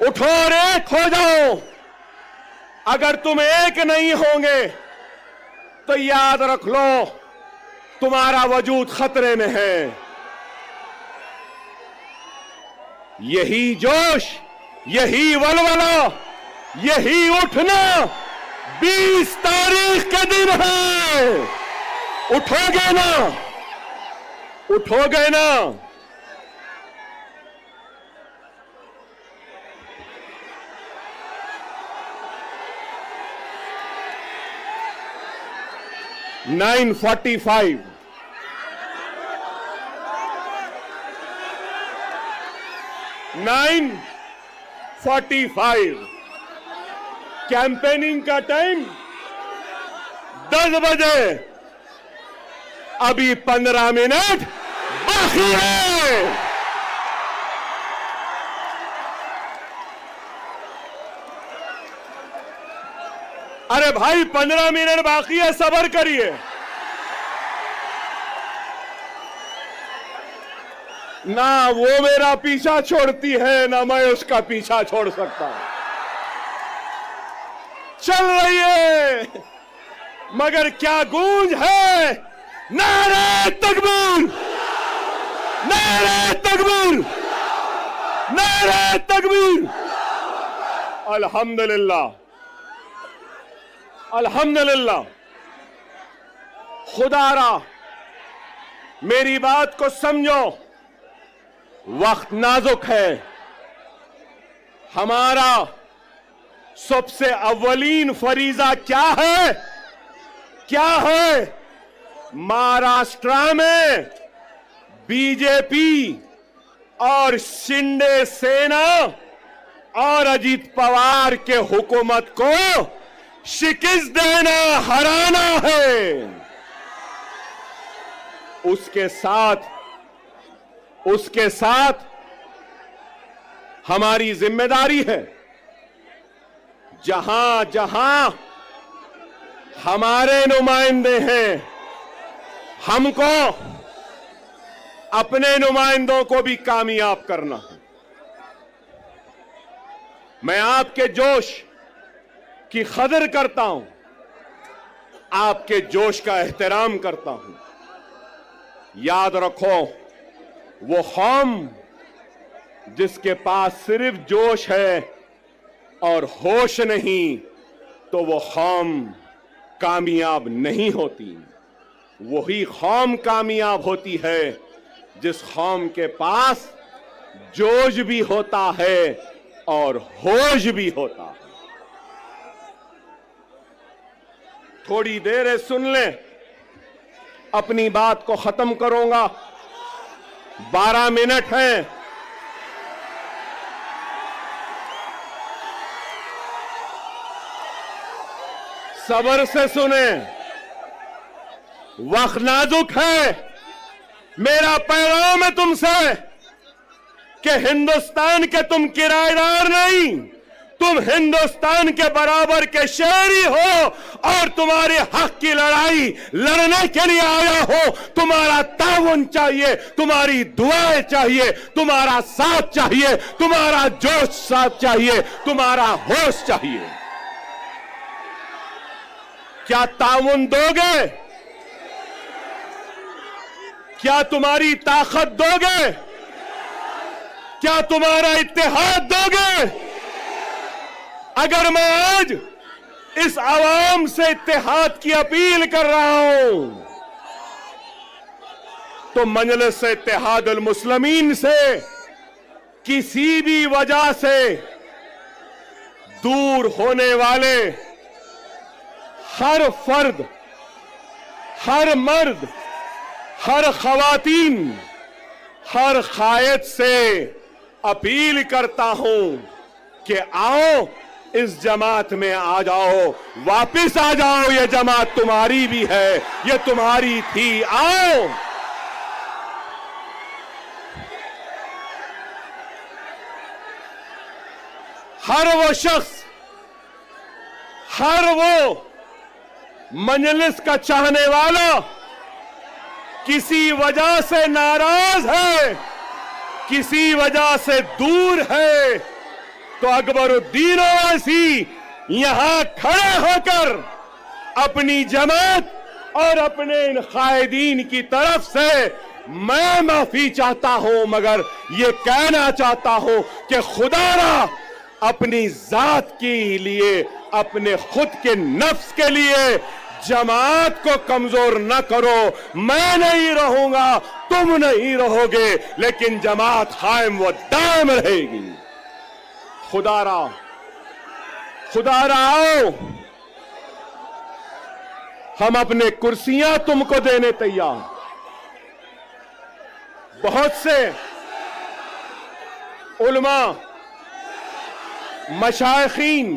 उठो और एक हो जाओ। अगर तुम एक नहीं होंगे तो याद रख लो तुम्हारा वजूद खतरे में है। यही जोश, यही वलवला, यही उठना 20 तारीख के दिन है। उठोगे ना? उठोगे ना? (9:45) 9:45 कैंपेनिंग का टाइम 10 बजे। अभी 15 मिनट बाकी है। अरे भाई 15 मिनट बाकी है, सब्र करिए। ना वो मेरा पीछा छोड़ती है, ना मैं उसका पीछा छोड़ सकता। चल रही है, मगर क्या गूंज है। नारे तकबीर, नारे तकबीर, नारे तकबीर। अल्हम्दुलिल्लाह, अल्हम्दुलिल्लाह। खुदारा मेरी बात को समझो, वक्त नाजुक है। हमारा सबसे अव्वलीन फरीजा क्या है? क्या है? महाराष्ट्र में बीजेपी और शिंदे सेना और अजीत पवार के हुकूमत को शिकस्त देना, हराना है। उसके साथ हमारी जिम्मेदारी है जहां जहां हमारे नुमाइंदे हैं, हमको अपने नुमाइंदों को भी कामयाब करना है। मैं आपके जोश की कदर करता हूं, आपके जोश का एहतराम करता हूं। याद रखो, वो कौम जिसके पास सिर्फ जोश है और होश नहीं, तो वो कौम कामयाब नहीं होती। वही कौम कामयाब होती है जिस कौम के पास जोश भी होता है और होश भी होता है। थोड़ी देर सुन लें, अपनी बात को खत्म करूंगा। 12 मिनट हैं। सब्र से सुने, वक्त नाजुक है। मेरा पैगाम है तुमसे कि हिंदुस्तान के तुम किराएदार नहीं, तुम हिंदुस्तान के बराबर के शहरी हो और तुम्हारे हक की लड़ाई लड़ने के लिए आया हो। तुम्हारा ताउन चाहिए, तुम्हारी दुआएं चाहिए, तुम्हारा साथ चाहिए, तुम्हारा जोश साथ चाहिए, तुम्हारा होश चाहिए। क्या ताउन दोगे? क्या तुम्हारी ताकत दोगे? क्या तुम्हारा इत्तेहाद दोगे? अगर मैं आज इस आवाम से इत्तेहाद की अपील कर रहा हूं, तो मजलिस इत्तेहादुल मुस्लिमीन से किसी भी वजह से दूर होने वाले हर फर्द, हर मर्द, हर खवातीन, हर कायद से अपील करता हूं कि आओ, इस जमात में आ जाओ, वापिस आ जाओ। ये जमात तुम्हारी भी है, ये तुम्हारी थी। आओ, हर वो शख्स, हर वो मजलिस का चाहने वाला किसी वजह से नाराज है, किसी वजह से दूर है, तो अकबरुद्दीन ओवैसी यहां खड़े होकर अपनी जमात और अपने इन कायदीन की तरफ से मैं माफी चाहता हूं, मगर ये कहना चाहता हूं कि खुदारा अपनी जात के लिए, अपने खुद के नफ्स के लिए जमात को कमजोर न करो। मैं नहीं रहूंगा, तुम नहीं रहोगे, लेकिन जमात कायम व दायम रहेगी। खुदारा, खुदारा आओ, हम अपने कुर्सियां तुमको देने तैयार। बहुत से उलमा, मशाइखीन,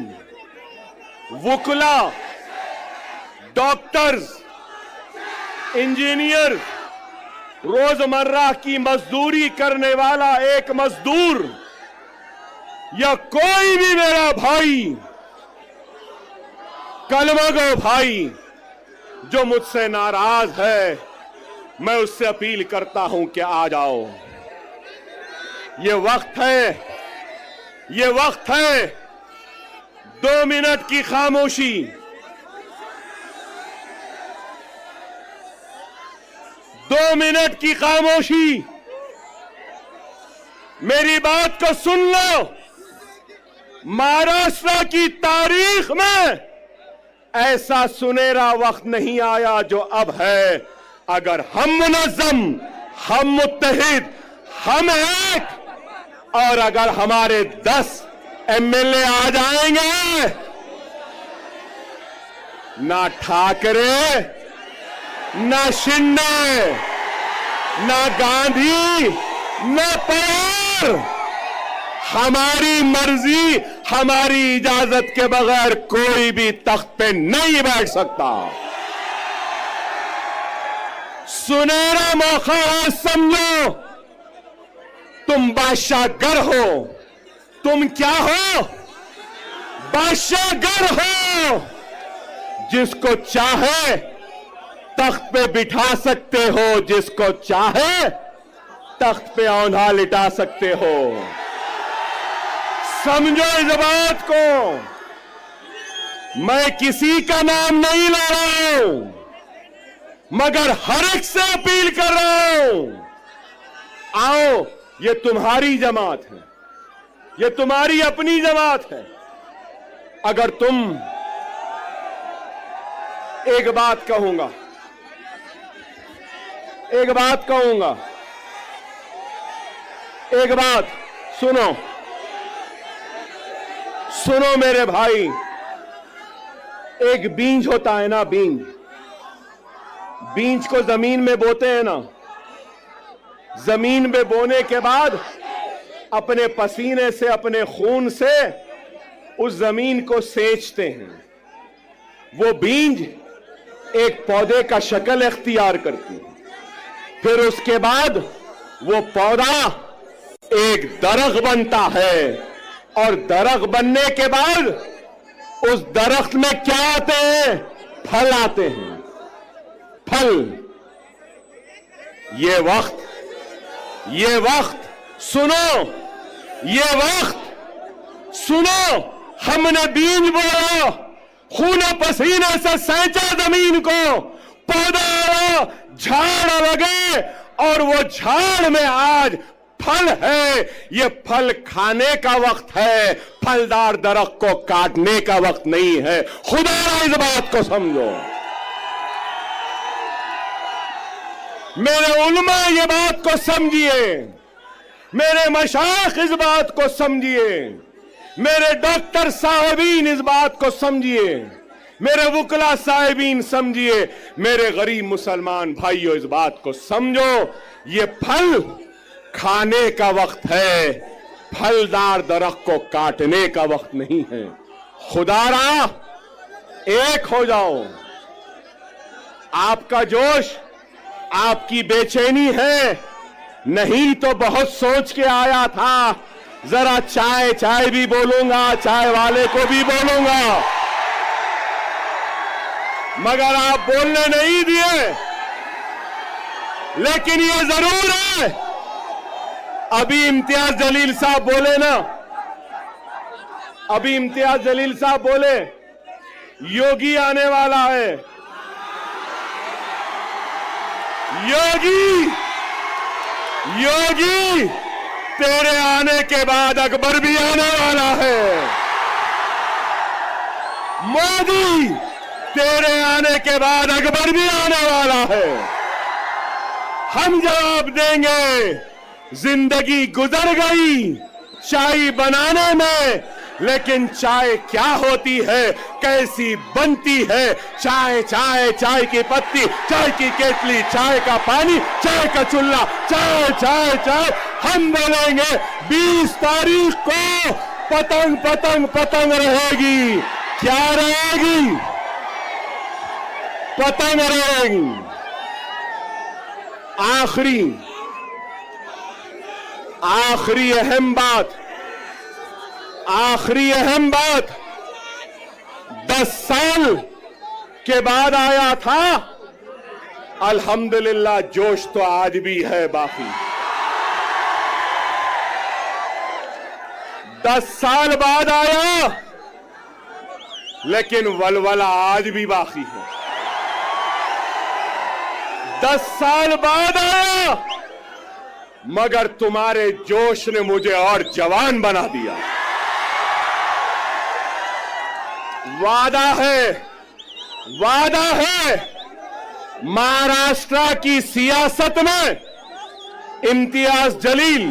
वुकला, डॉक्टर्स, इंजीनियर, रोजमर्रा की मजदूरी करने वाला एक मजदूर या कोई भी मेरा भाई, कलमगो भाई जो मुझसे नाराज है, मैं उससे अपील करता हूं कि आ जाओ। ये वक्त है, ये वक्त है 2 मिनट की खामोशी। 2 मिनट की खामोशी। मेरी बात को सुन लो। महाराष्ट्र की तारीख में ऐसा सुनहरा वक्त नहीं आया जो अब है। अगर हम मुनज़्ज़म, हम मुत्तहिद, हम एक, और अगर हमारे 10 एमएलए आ जाएंगे, ना ठाकरे, ना शिंदे, ना गांधी, ना पवार, हमारी मर्जी, हमारी इजाजत के बगैर कोई भी तख्त पे नहीं बैठ सकता। सुनहरा मौका है, समझो। तुम बादशाहगर हो। तुम क्या हो? बादशाहगर हो, जिसको चाहे तख्त पे बिठा सकते हो, जिसको चाहे तख्त पे औंधा लिटा सकते हो। समझो इस बात को, मैं किसी का नाम नहीं ले रहा हूं, मगर हर एक से अपील कर रहा हूं, आओ, ये तुम्हारी जमात है, ये तुम्हारी अपनी जमात है। अगर तुम, एक बात कहूंगा, एक बात कहूंगा, एक बात सुनो, सुनो मेरे भाई, एक बीज होता है ना, बीज, बीज को जमीन में बोते हैं ना, जमीन में बोने के बाद अपने पसीने से, अपने खून से उस जमीन को सेंचते हैं। वो बीज एक पौधे का शक्ल इख्तियार करती है, फिर उसके बाद वो पौधा एक दरख्त बनता है, और दरख्त बनने के बाद उस दरख्त में क्या आते हैं? फल आते हैं, फल। ये वक्त सुनो, ये वक्त सुनो, हमने बीज बोया, खून पसीने से सेंचा जमीन को, पौधा झाड़ लगे, और वो झाड़ में आज फल है। ये फल खाने का वक्त है, फलदार दरख्त को काटने का वक्त नहीं है। खुदा इस बात को समझो, मेरे उलमा ये बात को समझिए, मेरे मशाइख इस बात को समझिए, मेरे डॉक्टर साहिबीन इस बात को समझिए, मेरे वुकला साहिबीन समझिए, मेरे गरीब मुसलमान भाइयों इस बात को समझो, ये फल खाने का वक्त है, फलदार दरख्त को काटने का वक्त नहीं है। खुदारा एक हो जाओ, आपका जोश, आपकी बेचैनी है, नहीं तो बहुत सोच के आया था, जरा चाय चाय भी बोलूंगा, चाय वाले को भी बोलूंगा, मगर आप बोलने नहीं दिए। लेकिन ये जरूर है, अभी इम्तियाज जलील साहब बोले ना, अभी इम्तियाज जलील साहब बोले योगी आने वाला है, योगी, योगी तेरे आने के बाद अकबर भी आने वाला है, मोदी तेरे आने के बाद अकबर भी आने वाला है। हम जवाब देंगे, जिंदगी गुजर गई चाय बनाने में, लेकिन चाय क्या होती है, कैसी बनती है, चाय चाय, चाय की पत्ती, चाय की केतली, चाय का पानी, चाय का चूल्हा, चाय चाय चाय। हम बोलेंगे 20 तारीख को पतंग पतंग पतंग रहेगी, क्या रहेगी? पतंग रहेगी। आखिरी अहम बात, आखिरी अहम बात, 10 साल के बाद आया था, अल्हम्दुलिल्लाह जोश तो आज भी है बाकी। 10 साल बाद आया, लेकिन वलवला आज भी बाकी है। 10 साल बाद आया, मगर तुम्हारे जोश ने मुझे और जवान बना दिया। वादा है, वादा है, महाराष्ट्र की सियासत में इम्तियाज जलील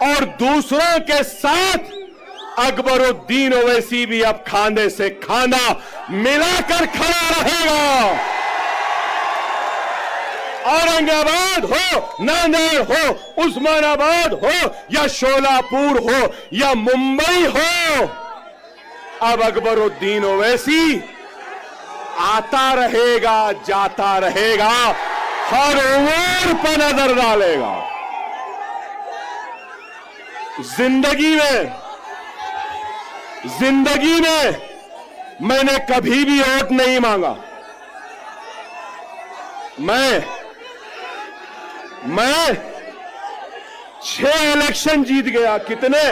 और दूसरों के साथ अकबरुद्दीन ओवैसी भी अब खांधे से खांधा मिलाकर खड़ा रहेगा। औरंगाबाद हो, नांदेड़ हो, उस्मानाबाद हो, या शोलापुर हो, या मुंबई हो, अब अकबरुद्दीन ओवैसी आता रहेगा, जाता रहेगा, हर ओर पर नजर डालेगा। जिंदगी में मैंने कभी भी वोट नहीं मांगा। मैं 6 इलेक्शन जीत गया। कितने?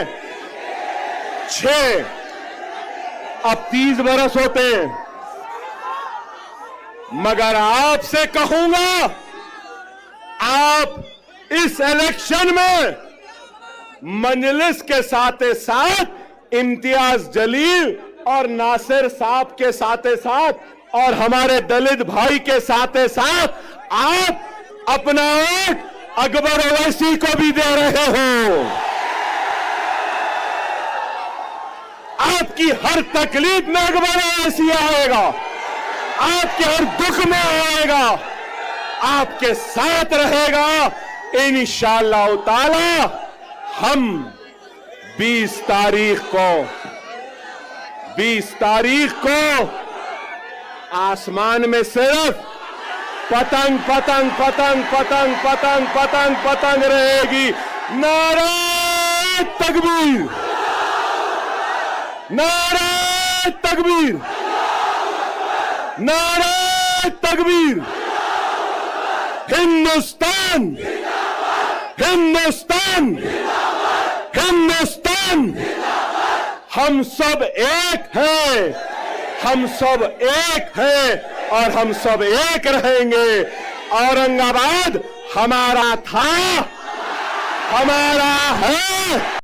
6। अब 30 बरस होते हैं। मगर आपसे कहूंगा, आप इस इलेक्शन में मजलिस के साथ साथ इम्तियाज जलील और नासिर साहब के साथ और हमारे दलित भाई के साथ आप अपना वोट अकबर ओवैसी को भी दे रहे हो। आपकी हर तकलीफ में अकबर ओवैसी आएगा, आपके हर दुख में आएगा, आपके साथ रहेगा। इंशाअल्लाह ताला हम 20 तारीख को आसमान में सिर्फ पतंग पतंग पतंग पतंग पतंग पतंग पतंग रहेगी। नारे तकबीर, नारे तकबीर, नारे तकबीर। हिंदुस्तान, हिंदुस्तान, हिंदुस्तान। हम सब एक हैं, हम सब एक हैं और हम सब एक रहेंगे। औरंगाबाद हमारा था, हमारा है।